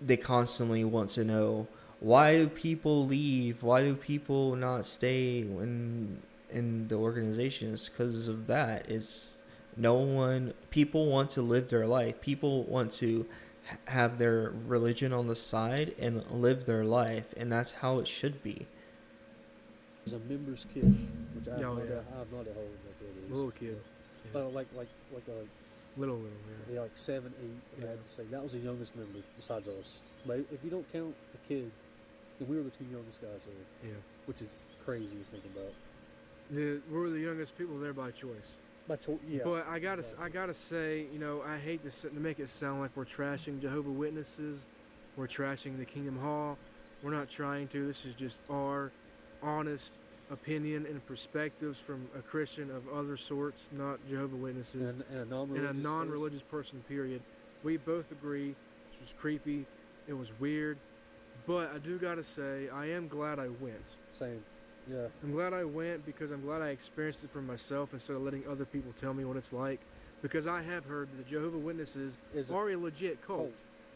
they constantly want to know, why do people leave? Why do people not stay in the organizations? Because of that. It's people want to live their life. People want to have their religion on the side and live their life, and that's how it should be. was a member's kit, which I have, Oh, no, yeah. idea, I have no idea how old that kid is. Little kid. Like Little, yeah, like 7, 8. Yeah. I had to say that was the youngest member besides us. But if you don't count the kid, then we were the 2 youngest guys there, Yeah. which is crazy to think about. We were the youngest people there by choice. By yeah. But I gotta exactly. say, I hate to make it sound like we're trashing Jehovah Witnesses, we're trashing the Kingdom Hall. We're not trying to. This is just our honest opinion and perspectives from a Christian of other sorts, not Jehovah Witnesses, And a and a non-religious person. Period. We both agree. This was creepy. It was weird. But I do gotta say, I am glad I went. Same. Yeah. I'm glad I went because I'm glad I experienced it for myself instead of letting other people tell me what it's like. Because I have heard that the Jehovah Witnesses Is are a legit cult.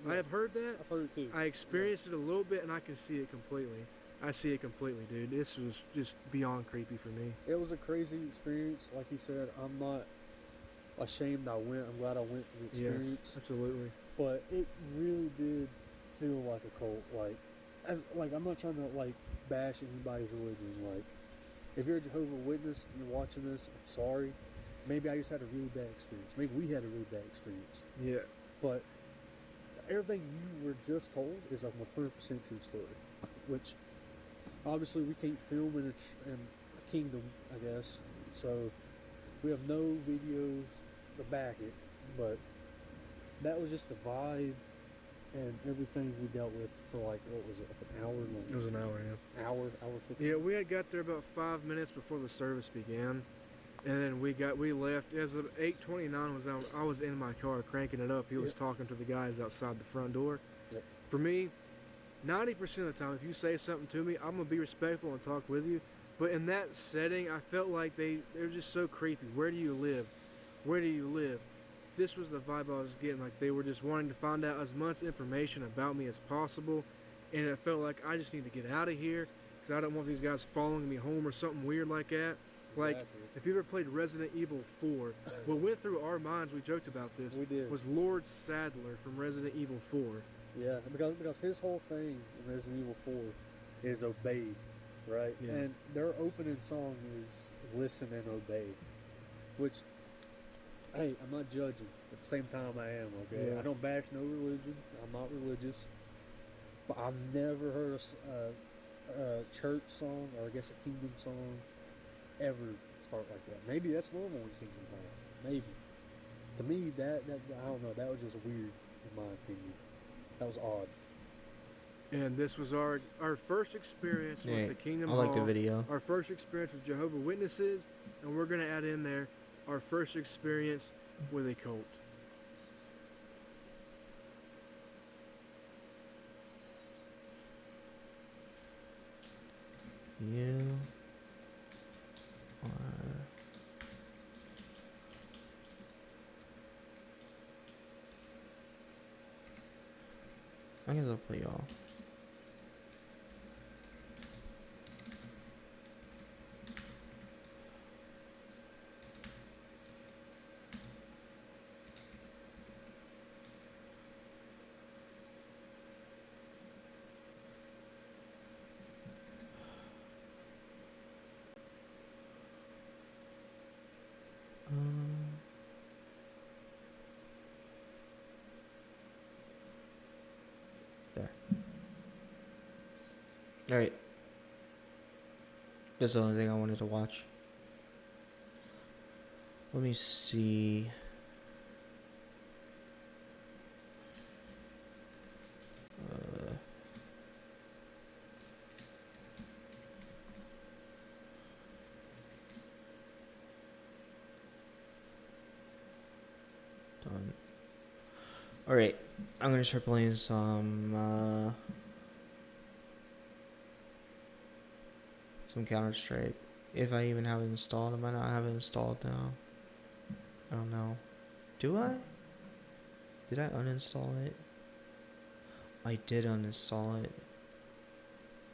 Yeah. I have heard that. I've heard it too. I experienced it a little bit and I can see it completely. I see it completely, dude. This was just beyond creepy for me. It was a crazy experience. Like he said, I'm not ashamed I went. I'm glad I went for the experience. Yes, absolutely. But it really did feel like a cult. Like I'm not trying to like bash anybody's religion. Like, if you're a Jehovah's Witness and you're watching this, I'm sorry. Maybe I just had a really bad experience. Maybe we had a really bad experience. Yeah. But everything you were just told is a 100% true story. Which, obviously, we can't film in a kingdom, I guess. So, we have no videos to back it. But that was just the vibe and everything we dealt with for like, what was it, like an hour long? It was an hour, yeah. Hour 50. Yeah, we had got there about 5 minutes before the service began. And then we left. As of 8:29 was out, I was in my car cranking it up. He was talking to the guys outside the front door. Yep. For me, 90% of the time, if you say something to me, I'm gonna be respectful and talk with you. But in that setting, I felt like they're just so creepy. Where do you live? Where do you live? This was the vibe I was getting. Like, they were just wanting to find out as much information about me as possible, and it felt like I just need to get out of here because I don't want these guys following me home or something weird like that. Like, Exactly. if you ever played Resident Evil 4, what went through our minds, we joked about this, We did. was Lord Sadler from Resident Evil 4. Yeah, because his whole thing in Resident Evil 4 is obey, right? Yeah. And their opening song is Listen and Obey, which, hey, I'm not judging. At the same time, I am, okay? Yeah. I don't bash no religion. I'm not religious. But I've never heard a church song, or I guess a kingdom song, ever start like that. Maybe that's normal in Kingdom Hall. Maybe. To me, that I don't know, that was just weird, in my opinion. That was odd. And this was our first experience with the Kingdom I Hall. like the video. Our first experience with Jehovah's Witnesses, and we're going to add in there our first experience with a cult. You are. I guess I'll play y'all. There. Alright. That's the only thing I wanted to watch. Let me see. Done. Alright. I'm gonna start playing some Counter-Strike. If I even have it installed. I might not have it installed now. I don't know. Do I? Did I uninstall it? I did uninstall it.